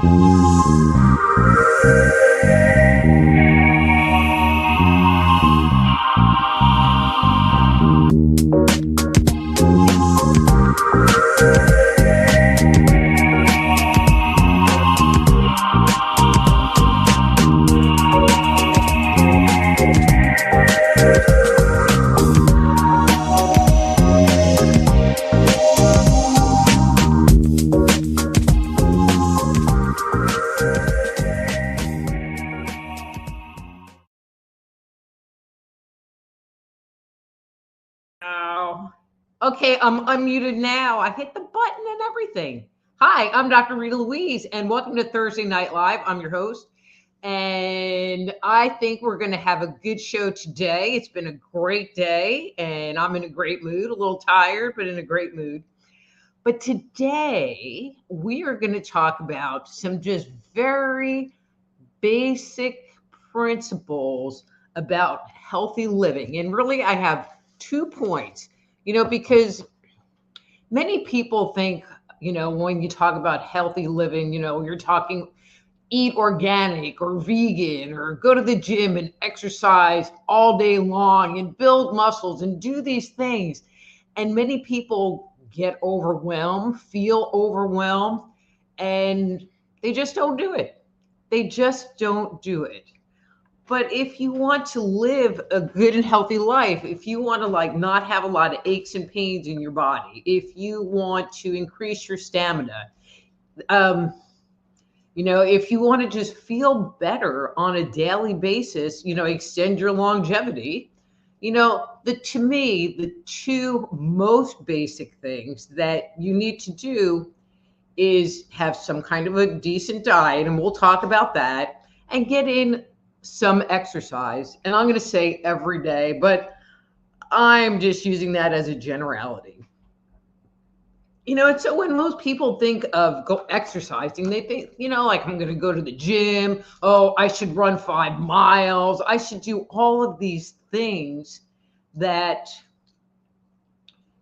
Oh, okay. I'm unmuted now. I hit the button and everything. Hi, I'm Dr. Rita Louise, and welcome to Thursday Night Live. I'm your host, and I think we're going to have a good show today. It's been a great day, and I'm in a great mood, a little tired, but in a great mood. But today, we are going to talk about some just very basic principles about healthy living. And really, I have 2 points, because many people think, when you talk about healthy living, you're talking eat organic or vegan or go to the gym and exercise all day long and build muscles and do these things. And many people get overwhelmed, feel overwhelmed, and they just don't do it. They just don't do it. But if you want to live a good and healthy life, if you want to like not have a lot of aches and pains in your body, if you want to increase your stamina, um, if you want to just feel better on a daily basis, extend your longevity, to me, the two most basic things that you need to do is have some kind of a decent diet, and we'll talk about that, and get in some exercise. And I'm going to say every day, but I'm just using that as a generality. And so when most people think of go exercising, they think, like I'm going to go to the gym. Oh, I should run 5 miles. I should do all of these things that,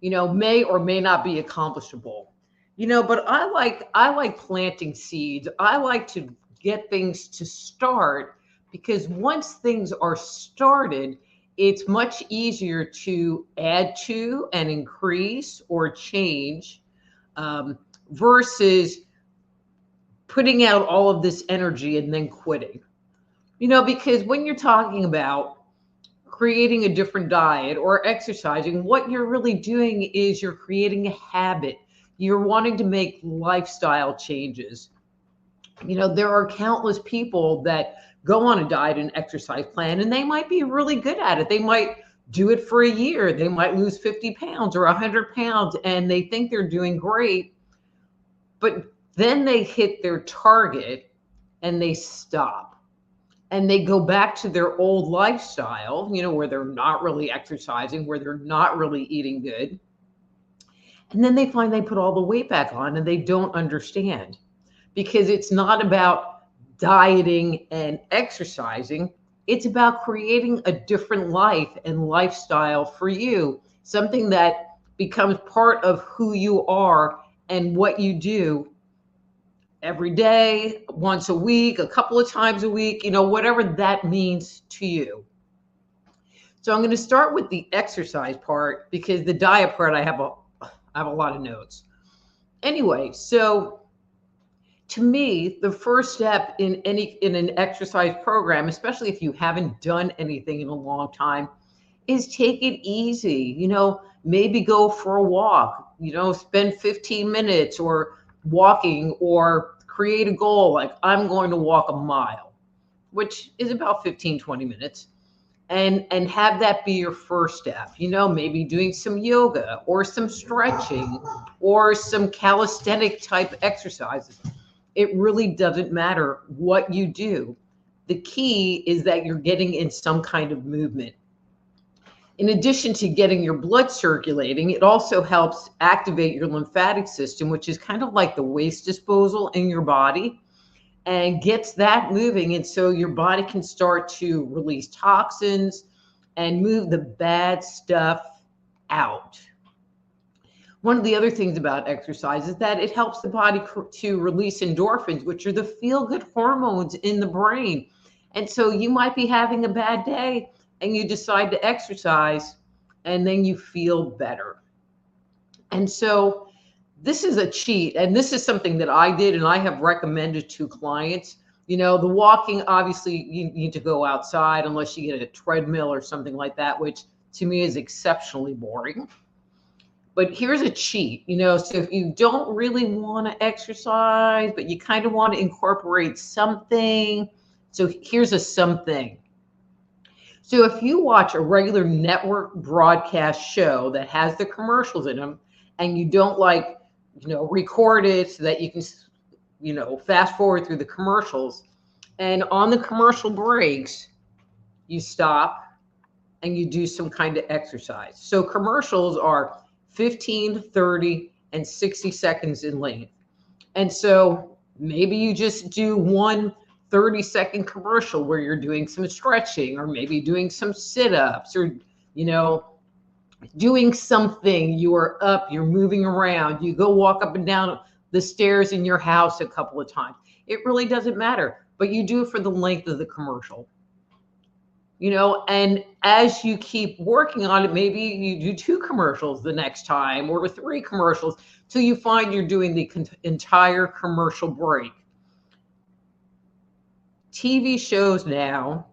may or may not be accomplishable. But I like planting seeds. I like to get things to start, because once things are started, it's much easier to add to and increase or change, versus putting out all of this energy and then quitting. Because when you're talking about creating a different diet or exercising, what you're really doing is you're creating a habit. You're wanting to make lifestyle changes. There are countless people that go on a diet and exercise plan, and they might be really good at it. They might do it for a year. They might lose 50 pounds or 100 pounds, and they think they're doing great. But then they hit their target and they stop, and they go back to their old lifestyle, where they're not really exercising, where they're not really eating good. And then they find they put all the weight back on, and they don't understand, because it's not about dieting and exercising. It's about creating a different life and lifestyle for you, something that becomes part of who you are and what you do every day, once a week, a couple of times a week, whatever that means to you. So I'm going to start with the exercise part, because the diet part, I have a lot of notes. Anyway, so to me, the first step in an exercise program, especially if you haven't done anything in a long time, is take it easy. Maybe go for a walk, spend 15 minutes or walking, or create a goal like I'm going to walk a mile, which is about 15, 20 minutes. And have that be your first step. Maybe doing some yoga or some stretching or some calisthenic type exercises. It really doesn't matter what you do. The key is that you're getting in some kind of movement. In addition to getting your blood circulating, it also helps activate your lymphatic system, which is kind of like the waste disposal in your body, and gets that moving. And so your body can start to release toxins and move the bad stuff out. One of the other things about exercise is that it helps the body to release endorphins, which are the feel good hormones in the brain. And so you might be having a bad day and you decide to exercise and then you feel better. And so this is a cheat. And this is something that I did and I have recommended to clients. The walking, obviously, you need to go outside unless you get a treadmill or something like that, which to me is exceptionally boring. But here's a cheat, so if you don't really want to exercise, but you kind of want to incorporate something. So here's a something. So if you watch a regular network broadcast show that has the commercials in them and you don't record it so that you can, fast forward through the commercials, and on the commercial breaks, you stop and you do some kind of exercise. So commercials are 15, 30, and 60 seconds in length. And so maybe you just do one 30-second commercial where you're doing some stretching or maybe doing some sit-ups or, doing something. You are up, you're moving around, you go walk up and down the stairs in your house a couple of times. It really doesn't matter, but you do it for the length of the commercial. And as you keep working on it, maybe you do 2 commercials the next time or 3 commercials till you find you're doing the entire commercial break. TV shows now,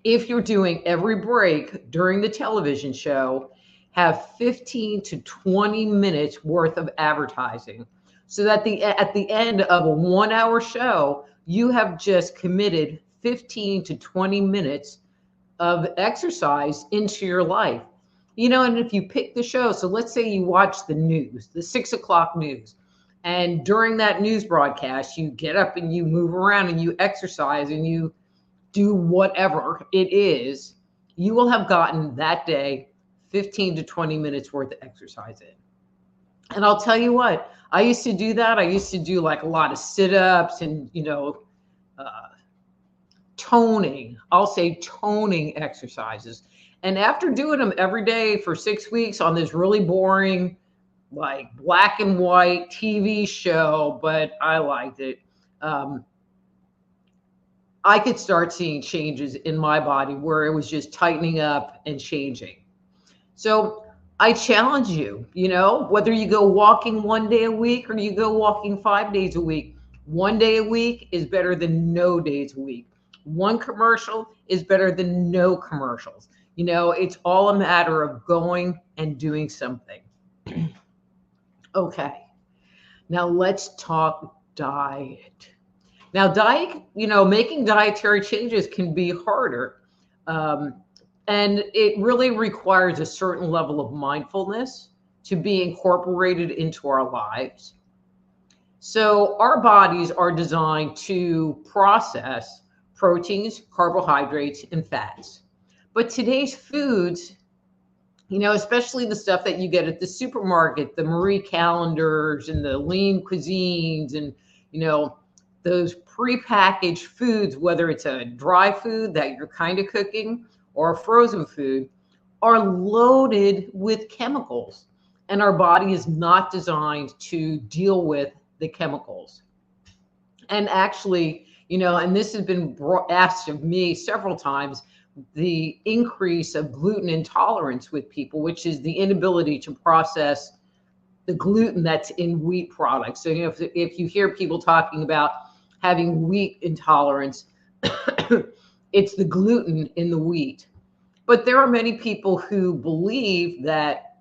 if you're doing every break during the television show, have 15 to 20 minutes worth of advertising. So that at the end of a 1-hour show, you have just committed 15 to 20 minutes of exercise into your life. And if you pick the show, so let's say you watch the news, the 6 o'clock news, and during that news broadcast, you get up and you move around and you exercise and you do whatever it is, you will have gotten that day 15 to 20 minutes worth of exercise in. And I'll tell you what, I used to do that. I used to do like a lot of sit-ups and, toning, I'll say toning exercises. And after doing them every day for 6 weeks on this really boring, like black and white TV show, but I liked it. I could start seeing changes in my body where it was just tightening up and changing. So I challenge you, whether you go walking 1 day a week or you go walking 5 days a week, 1 day a week is better than no days a week. 1 commercial is better than no commercials. It's all a matter of going and doing something. Okay. Now let's talk diet. Now diet, making dietary changes can be harder. And it really requires a certain level of mindfulness to be incorporated into our lives. So our bodies are designed to process proteins, carbohydrates, and fats. But today's foods, especially the stuff that you get at the supermarket, the Marie calendars and the lean cuisines and, those prepackaged foods, whether it's a dry food that you're kind of cooking or a frozen food, are loaded with chemicals. And our body is not designed to deal with the chemicals. And actually, and this has been asked of me several times, the increase of gluten intolerance with people, which is the inability to process the gluten that's in wheat products. So, if you hear people talking about having wheat intolerance, it's the gluten in the wheat. But there are many people who believe that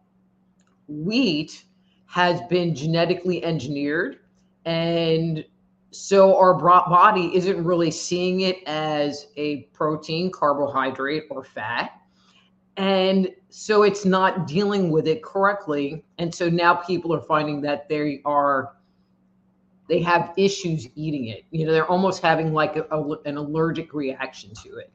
wheat has been genetically engineered, and so our body isn't really seeing it as a protein, carbohydrate, or fat. And so it's not dealing with it correctly. And so now people are finding that they have issues eating it. They're almost having like an allergic reaction to it.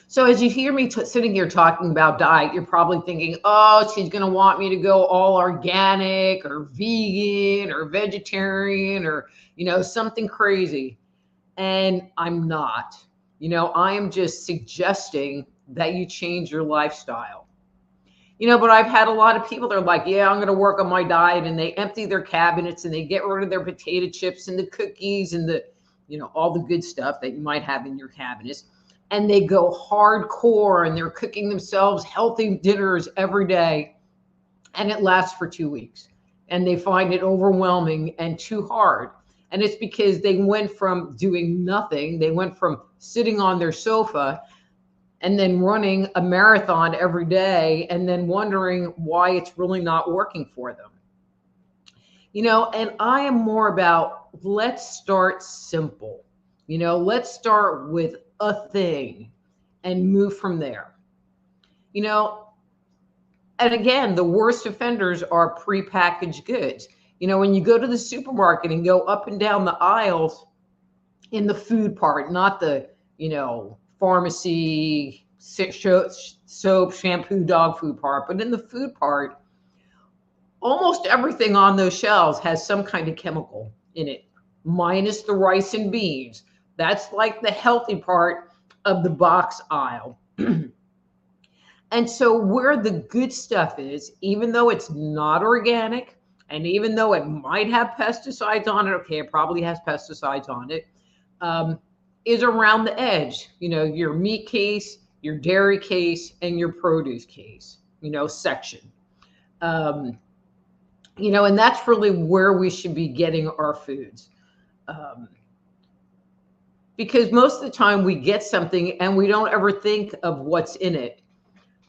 So as you hear me sitting here talking about diet, you're probably thinking, oh, she's going to want me to go all organic or vegan or vegetarian or, something crazy. And I'm not. I am just suggesting that you change your lifestyle. But I've had a lot of people that are like, yeah, I'm going to work on my diet. And they empty their cabinets and they get rid of their potato chips and the cookies and all the good stuff that you might have in your cabinets. And they go hardcore and they're cooking themselves healthy dinners every day. And it lasts for 2 weeks. And they find it overwhelming and too hard. And it's because they went from doing nothing. They went from sitting on their sofa and then running a marathon every day and then wondering why it's really not working for them. And I am more about, let's start simple. Let's start with a thing and move from there. And again, the worst offenders are prepackaged goods. When you go to the supermarket and go up and down the aisles in the food part, not the, pharmacy, soap, shampoo, dog food part, but in the food part, almost everything on those shelves has some kind of chemical in it, minus the rice and beans. That's like the healthy part of the box aisle. And so where the good stuff is, even though it's not organic, and even though it might have pesticides on it, okay, it probably has pesticides on it, is around the edge, your meat case, your dairy case, and your produce case, section. And that's really where we should be getting our foods. Because most of the time we get something and we don't ever think of what's in it.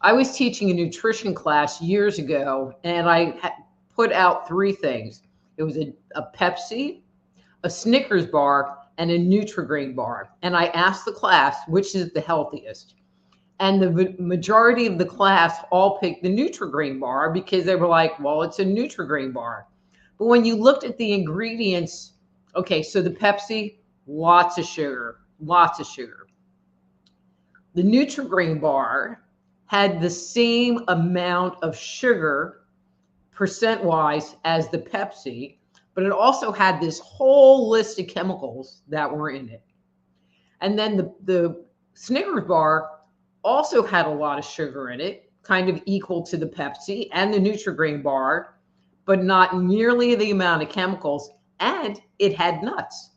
I was teaching a nutrition class years ago, and I put out 3 things. It was a Pepsi, a Snickers bar, and a Nutri-Grain bar. And I asked the class, which is the healthiest? And the majority of the class all picked the Nutri-Grain bar because they were like, well, it's a Nutri-Grain bar. But when you looked at the ingredients, okay, so the Pepsi, lots of sugar. The Nutri-Grain bar had the same amount of sugar percent-wise as the Pepsi, but it also had this whole list of chemicals that were in it. And then the Snickers bar also had a lot of sugar in it, kind of equal to the Pepsi and the Nutri-Grain bar, but not nearly the amount of chemicals. And it had nuts,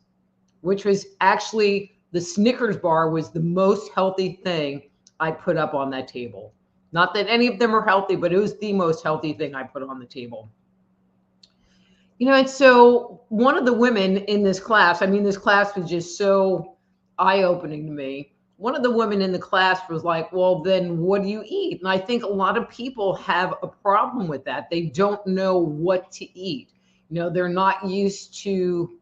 which was actually, the Snickers bar was the most healthy thing I put up on that table. Not that any of them are healthy, but it was the most healthy thing I put on the table. And so one of the women in this class, this class was just so eye-opening to me. One of the women in the class was like, well, then what do you eat? And I think a lot of people have a problem with that. They don't know what to eat. They're not used to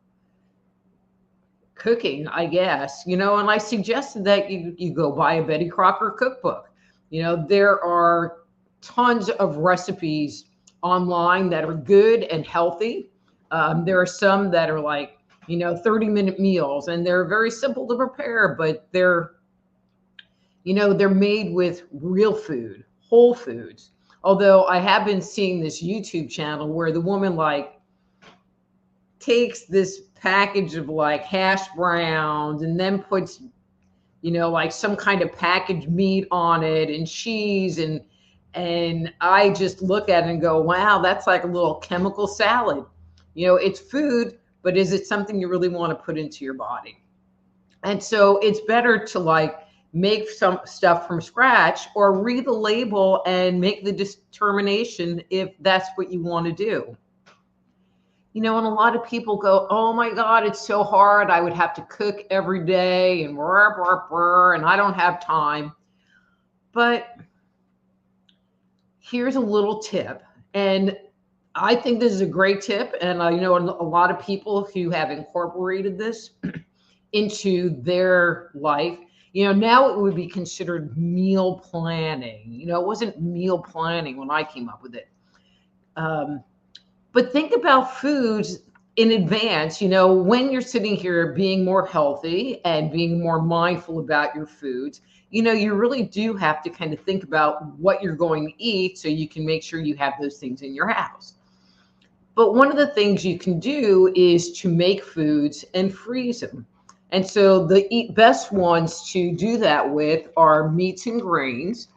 cooking, I guess, and I suggested that you go buy a Betty Crocker cookbook. There are tons of recipes online that are good and healthy. There are some that are like, 30-minute meals, and they're very simple to prepare, but they're made with real food, whole foods. Although I have been seeing this YouTube channel where the woman takes this package of hash browns and then puts, some kind of packaged meat on it and cheese. And I just look at it and go, wow, that's like a little chemical salad. It's food, but is it something you really want to put into your body? And so it's better to make some stuff from scratch or read the label and make the determination if that's what you want to do. And a lot of people go, oh my God, it's so hard. I would have to cook every day and and I don't have time. But here's a little tip. And I think this is a great tip. And I know a lot of people who have incorporated this into their life. Now it would be considered meal planning. It wasn't meal planning when I came up with it. But think about foods in advance, when you're sitting here being more healthy and being more mindful about your foods, you really do have to kind of think about what you're going to eat so you can make sure you have those things in your house. But one of the things you can do is to make foods and freeze them. And so the best ones to do that with are meats and grains.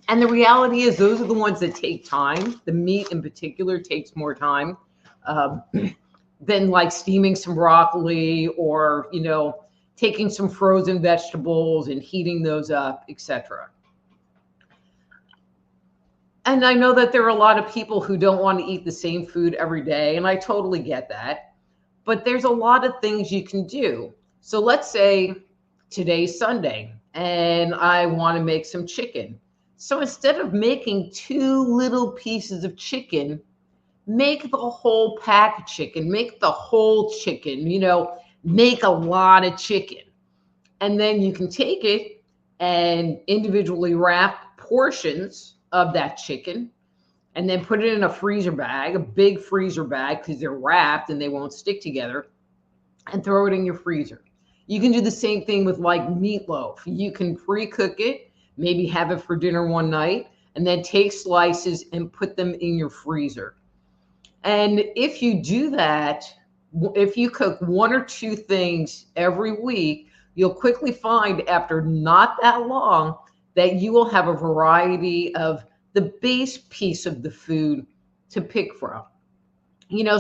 And the reality is, those are the ones that take time. The meat in particular takes more time um, than like steaming some broccoli or, taking some frozen vegetables and heating those up, etc. And I know that there are a lot of people who don't want to eat the same food every day, and I totally get that. But there's a lot of things you can do. So let's say today's Sunday and I want to make some chicken. So instead of making two little pieces of chicken, make the whole pack of chicken, make the whole chicken, make a lot of chicken. And then you can take it and individually wrap portions of that chicken and then put it in a freezer bag, a big freezer bag, because they're wrapped and they won't stick together, and throw it in your freezer. You can do the same thing with like meatloaf. You can pre-cook it, maybe have it for dinner one night, and then take slices and put them in your freezer. And if you do that, if you cook one or two things every week, you'll quickly find after not that long that you will have a variety of the base piece of the food to pick from.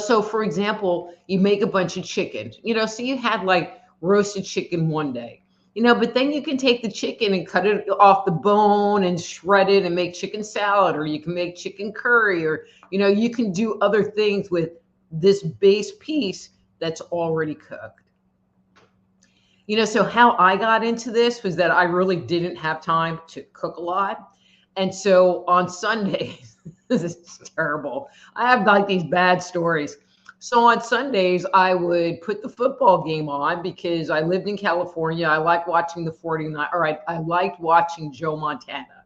So for example, you make a bunch of chicken, so you had like roasted chicken one day, but then you can take the chicken and cut it off the bone and shred it and make chicken salad, or you can make chicken curry, or, you can do other things with this base piece that's already cooked. So how I got into this was that I really didn't have time to cook a lot. And so on Sundays, this is terrible. I have like these bad stories. So on Sundays, I would put the football game on because I lived in California. I liked watching the 49ers, or I liked watching Joe Montana.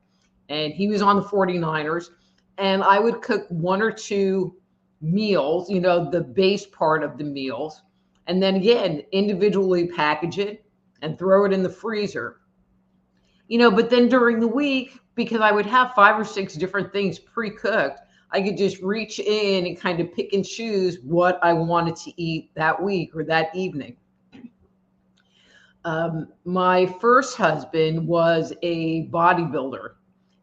And he was on the 49ers. And I would cook one or two meals, the base part of the meals. And then again, individually package it and throw it in the freezer. But then during the week, because I would have 5 or 6 different things pre-cooked, I could just reach in and kind of pick and choose what I wanted to eat that week or that evening. My first husband was a bodybuilder,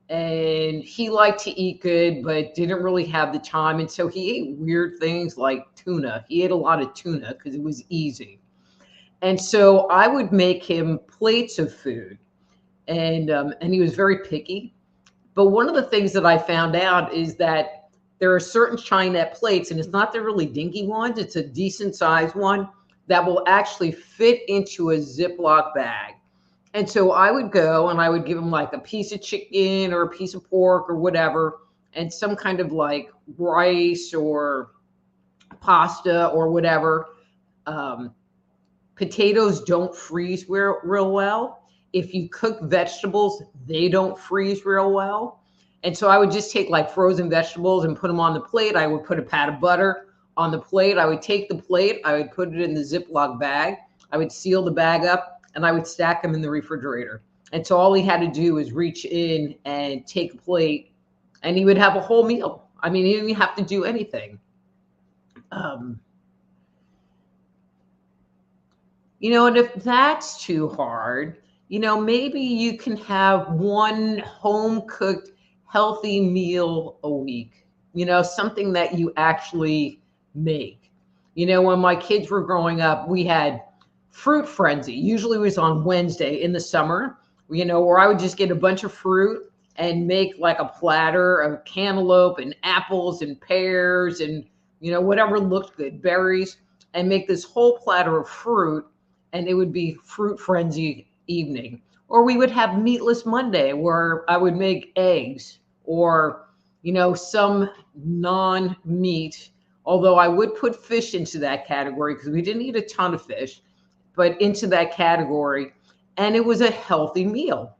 and he liked to eat good, but didn't really have the time. And so he ate weird things like tuna. He ate a lot of tuna because it was easy. And so I would make him plates of food. And he was very picky. But one of the things that I found out is that there are certain Chinette plates, and it's not the really dinky ones, it's a decent sized one that will actually fit into a Ziploc bag. And so I would go and I would give him like a piece of chicken or a piece of pork or whatever, and some kind of like rice or pasta or whatever. Potatoes don't freeze real well. If you cook vegetables, they don't freeze real well. And so I would just take like frozen vegetables and put them on the plate. I would put a pat of butter on the plate. I would take the plate, I would put it in the Ziploc bag. I would seal the bag up and I would stack them in the refrigerator. And so all he had to do was reach in and take a plate and he would have a whole meal. I mean, he didn't have to do anything. And if that's too hard, maybe you can have one home cooked healthy meal a week, something that you actually make. When my kids were growing up, we had Fruit Frenzy. Usually it was on Wednesday in the summer, where I would just get a bunch of fruit and make like a platter of cantaloupe and apples and pears and, whatever looked good, berries, and make this whole platter of fruit. And it would be Fruit Frenzy evening. Or we would have Meatless Monday, where I would make eggs or, some non-meat, although I would put fish into that category because we didn't eat a ton of fish, but into that category. And it was a healthy meal.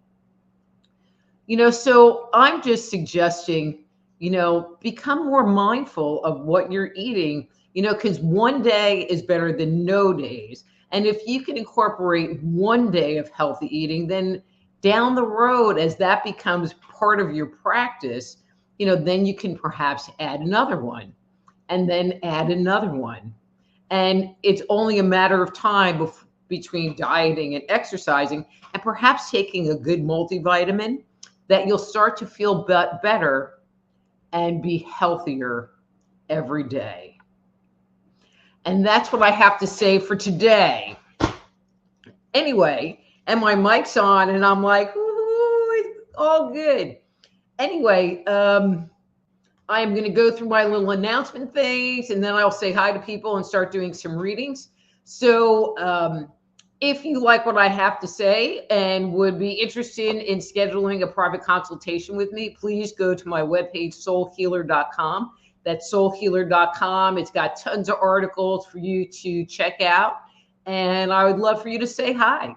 So I'm just suggesting, become more mindful of what you're eating, because one day is better than no days. And if you can incorporate one day of healthy eating, then down the road, as that becomes part of your practice, then you can perhaps add another one and then add another one. And it's only a matter of time between dieting and exercising and perhaps taking a good multivitamin that you'll start to feel better and be healthier every day. And that's what I have to say for today. Anyway, and my mic's on, and I'm like, ooh, it's all good. Anyway, I am going to go through my little announcement things, and then I'll say hi to people and start doing some readings. So if you like what I have to say and would be interested in scheduling a private consultation with me, please go to my webpage, soulhealer.com. That's soulhealer.com. It's got tons of articles for you to check out, and I would love for you to say hi.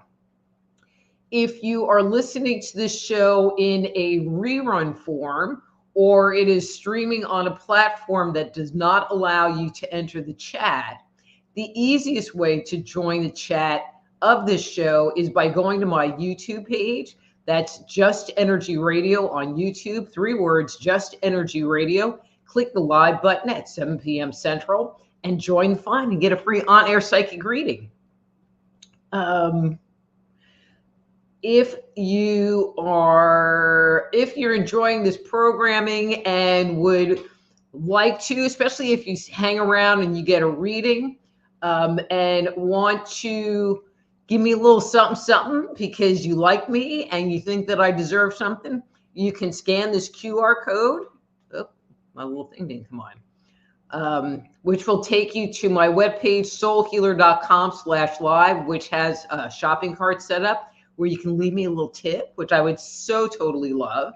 If you are listening to this show in a rerun form, or it is streaming on a platform that does not allow you to enter the chat, the easiest way to join the chat of this show is by going to my YouTube page. That's Just Energy Radio on YouTube. 3 words, Just Energy Radio. Click the live button at 7 p.m. Central and join the fun and get a free on-air psychic reading. If you're enjoying this programming and would like to, especially if you hang around and you get a reading, and want to give me a little something because you like me and you think that I deserve something, you can scan this QR code. Oh, my little thing didn't come on. Which will take you to my webpage, soulhealer.com/live, which has a shopping cart set up where you can leave me a little tip, which I would so totally love.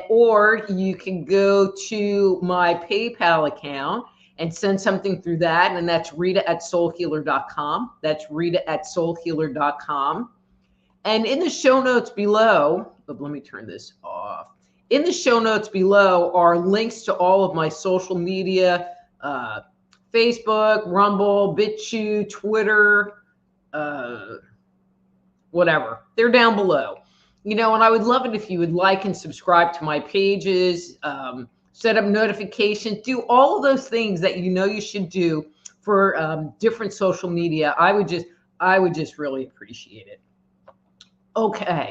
Or you can go to my PayPal account and send something through that. And that's Rita@soulhealer.com. That's Rita@soulhealer.com. And in the show notes below, let me turn this off. In the show notes below are links to all of my social media, Facebook, Rumble, BitChute, Twitter, whatever. They're down below. And I would love it if you would like and subscribe to my pages, set up notifications, do all of those things that you should do for different social media. I would just really appreciate it. Okay.